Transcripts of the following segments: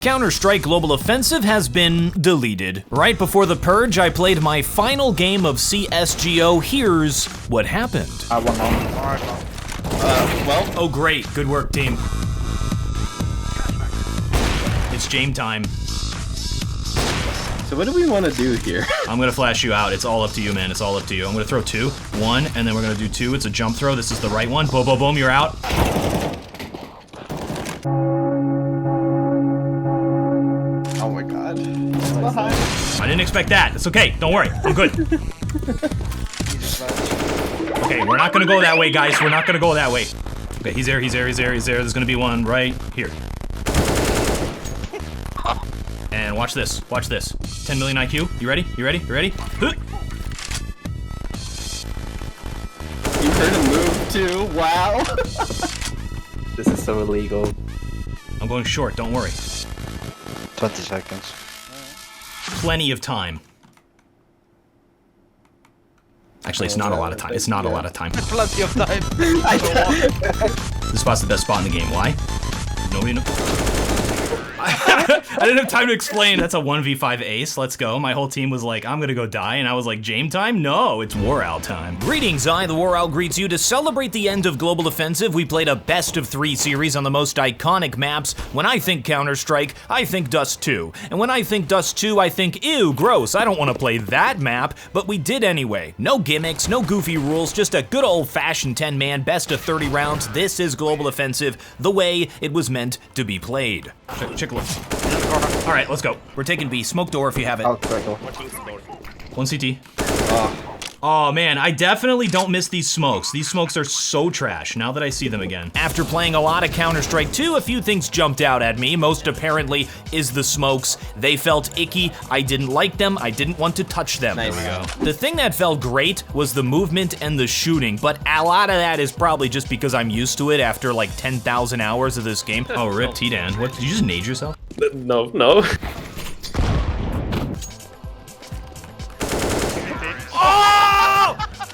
Counter-Strike Global Offensive has been deleted. Right before the purge, I played my final game of CSGO. Here's what happened. I won on. Well. Oh, great. Good work, team. It's Jame time. So what do we want to do here? I'm gonna flash you out. It's all up to you, man. It's all up to you. I'm gonna throw two. One, and then we're gonna do two. It's a jump throw. This is the right one. Boom, boom, boom. You're out. Oh my god. I didn't expect that. It's okay. Don't worry. I'm good. Okay, we're not gonna go that way, guys. We're not gonna go that way. Okay, he's there, he's there, he's there, he's there. There's gonna be one right here. And watch this, watch this. 10 million IQ. You ready? You ready? You ready? You heard him move too. Wow. This is so illegal. I'm going short, don't worry. 20 seconds. Plenty of time. Actually, it's not a lot of time. It's not a lot of time. Plenty of time. This spot's the best spot in the game. Why? Nobody knows. I didn't have time to explain. That's a 1v5 ace. Let's go. My whole team was like, I'm gonna go die. And I was like, Jame time? No, it's TheWarOwl time. Greetings, TheWarOwl greets you. To celebrate the end of Global Offensive, we played a best of 3 series on the most iconic maps. When I think Counter-Strike, I think Dust 2. And when I think Dust 2, I think, ew, gross. I don't want to play that map. But we did anyway. No gimmicks, no goofy rules, just a good old-fashioned 10-man best of 30 rounds. This is Global Offensive, the way it was meant to be played. Check look. All right, let's go. We're taking B. Smoke door if you have it. Oh, circle. One CT. Oh man, I definitely don't miss these smokes. These smokes are so trash now that I see them again. After playing a lot of Counter-Strike 2, a few things jumped out at me. Most apparently is the smokes. They felt icky. I didn't like them. I didn't want to touch them. Nice. There we go. The thing that felt great was the movement and the shooting, but a lot of that is probably just because I'm used to it after like 10,000 hours of this game. Oh, rip T-Dan. What, did you just nade yourself? No.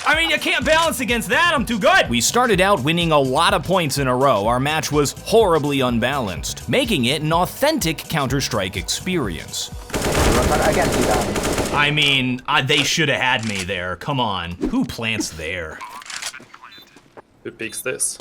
I mean, you can't balance against that, I'm too good. We started out winning a lot of points in a row. Our match was horribly unbalanced, making it an authentic Counter-Strike experience. I can't see that. I mean, they should have had me there, come on. Who plants there? Who picks this?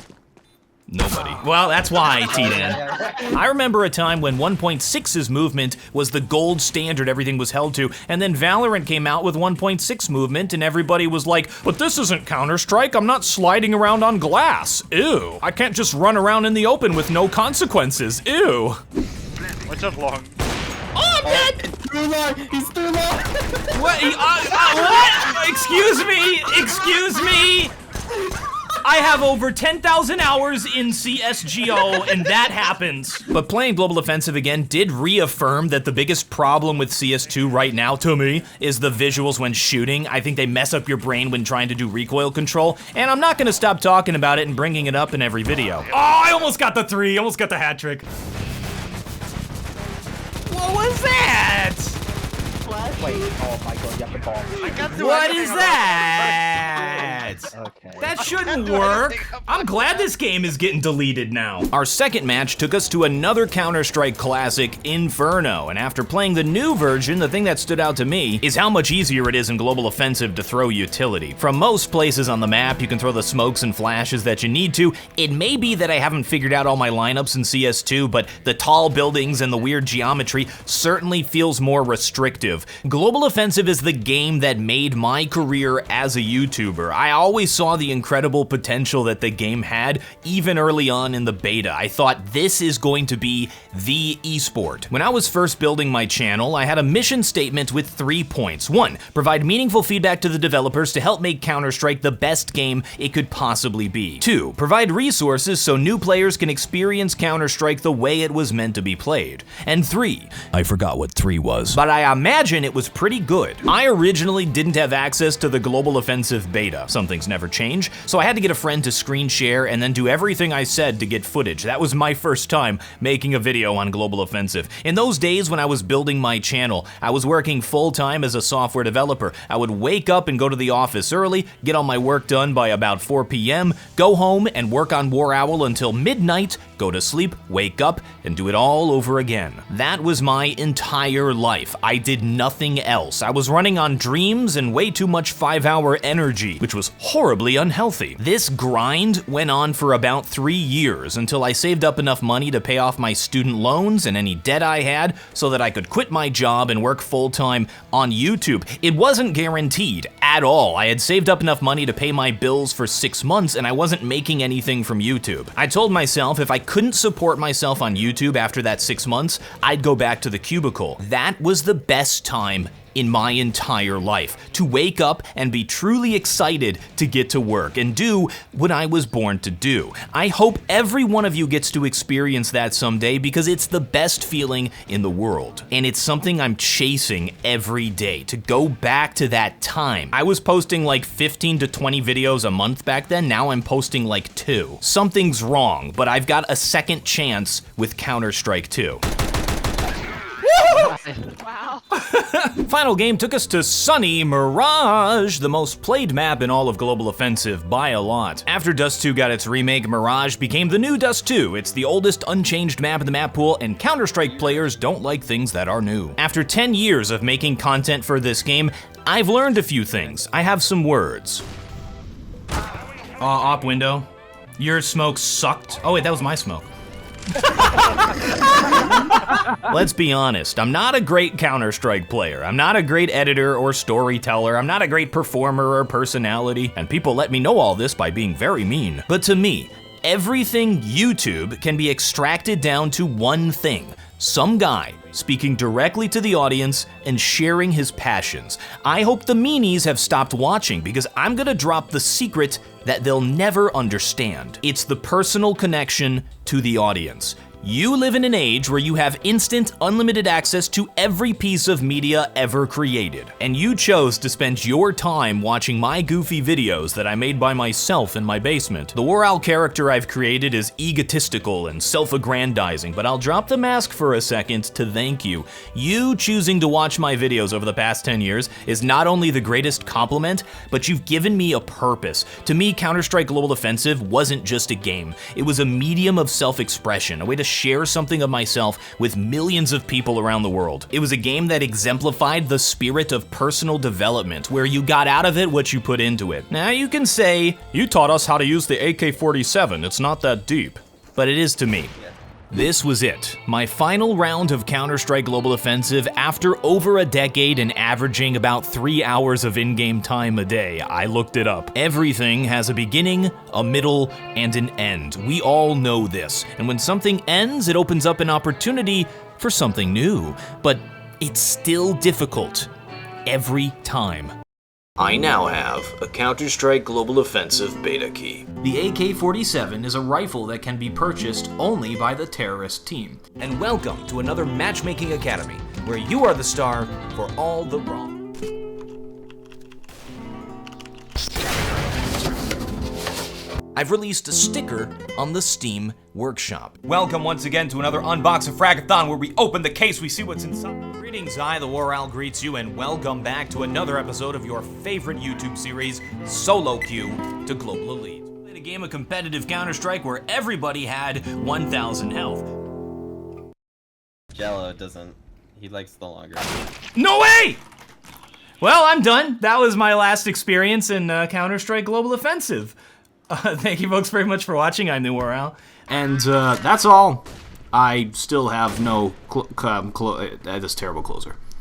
Nobody. Well, that's why, T-Dan. I remember a time when 1.6's movement was the gold standard everything was held to, and then Valorant came out with 1.6 movement, and everybody was like, but this isn't Counter-Strike, I'm not sliding around on glass. Ew. I can't just run around in the open with no consequences. Ew. What's up, long? Oh, I'm dead! Too long. He's too long. What? What? Excuse me! Excuse me! I have over 10,000 hours in CSGO, and that happens. But playing Global Offensive again did reaffirm that the biggest problem with CS2 right now, to me, is the visuals when shooting. I think they mess up your brain when trying to do recoil control, and I'm not gonna stop talking about it and bringing it up in every video. Oh, I almost got the 3, almost got the hat trick. What was that? Wait, oh my god, you have the bomb. What is that? Okay. That shouldn't work. I'm glad this game is getting deleted now. Our second match took us to another Counter-Strike classic, Inferno, and after playing the new version, the thing that stood out to me is how much easier it is in Global Offensive to throw utility. From most places on the map, you can throw the smokes and flashes that you need to. It may be that I haven't figured out all my lineups in CS2, but the tall buildings and the weird geometry certainly feels more restrictive. Global Offensive is the game that made my career as a YouTuber. I always saw the incredible potential that the game had, even early on in the beta. I thought this is going to be the esport. When I was first building my channel, I had a mission statement with 3 points. 1, provide meaningful feedback to the developers to help make Counter-Strike the best game it could possibly be. 2, provide resources so new players can experience Counter-Strike the way it was meant to be played. And 3, I forgot what 3 was, but I imagine it was pretty good. I originally didn't have access to the Global Offensive beta. Some things never change, so I had to get a friend to screen share and then do everything I said to get footage. That was my first time making a video on Global Offensive. In those days when I was building my channel, I was working full-time as a software developer. I would wake up and go to the office early, get all my work done by about 4 p.m., go home and work on TheWarOwl until midnight, go to sleep, wake up, and do it all over again. That was my entire life. I did nothing else. I was running on dreams and way too much 5-hour energy, which was horribly unhealthy. This grind went on for about 3 years until I saved up enough money to pay off my student loans and any debt I had so that I could quit my job and work full-time on YouTube. It wasn't guaranteed at all. I had saved up enough money to pay my bills for 6 months and I wasn't making anything from YouTube. I told myself if I couldn't support myself on YouTube after that 6 months, I'd go back to the cubicle. That was the best time in my entire life, to wake up and be truly excited to get to work and do what I was born to do. I hope every one of you gets to experience that someday because it's the best feeling in the world. And it's something I'm chasing every day, to go back to that time. I was posting like 15 to 20 videos a month back then, now I'm posting like 2. Something's wrong, but I've got a second chance with Counter-Strike 2. Wow. Final game took us to sunny Mirage, the most played map in all of Global Offensive by a lot. After Dust 2 got its remake, Mirage became the new Dust 2. It's the oldest unchanged map in the map pool, and Counter-Strike players don't like things that are new. After 10 years of making content for this game, I've learned a few things. I have some words. Op window. Your smoke sucked. Oh wait, that was my smoke. Let's be honest, I'm not a great Counter-Strike player. I'm not a great editor or storyteller. I'm not a great performer or personality, and people let me know all this by being very mean. But to me, everything YouTube can be extracted down to one thing. Some guy speaking directly to the audience and sharing his passions. I hope the meanies have stopped watching because I'm gonna drop the secret that they'll never understand. It's the personal connection to the audience. You live in an age where you have instant, unlimited access to every piece of media ever created. And you chose to spend your time watching my goofy videos that I made by myself in my basement. The TheWarOwl character I've created is egotistical and self-aggrandizing, but I'll drop the mask for a second to thank you. You choosing to watch my videos over the past 10 years is not only the greatest compliment, but you've given me a purpose. To me, Counter-Strike Global Offensive wasn't just a game. It was a medium of self-expression, a way to share something of myself with millions of people around the world. It was a game that exemplified the spirit of personal development, where you got out of it what you put into it. Now you can say, you taught us how to use the AK-47, it's not that deep. But it is to me. This was it, my final round of Counter-Strike Global Offensive after over a decade and averaging about 3 hours of in-game time a day. I looked it up. Everything has a beginning, a middle, and an end. We all know this. And when something ends, it opens up an opportunity for something new. But it's still difficult. Every time. I now have a Counter-Strike Global Offensive beta key. The AK-47 is a rifle that can be purchased only by the terrorist team. And welcome to another matchmaking academy, where you are the star for all the wrong. I've released a sticker on the Steam Workshop. Welcome once again to another Unbox of Fragathon, where we open the case, we see what's inside. Greetings, I, TheWarOwl, greets you, and welcome back to another episode of your favorite YouTube series, Solo Queue to Global Elite. We played a game of competitive Counter-Strike where everybody had 1,000 health. Jello doesn't. He likes the longer. No way! Well, I'm done. That was my last experience in Counter-Strike Global Offensive. Thank you folks very much for watching. I'm TheWarOwl. And that's all. I still have no this terrible closer.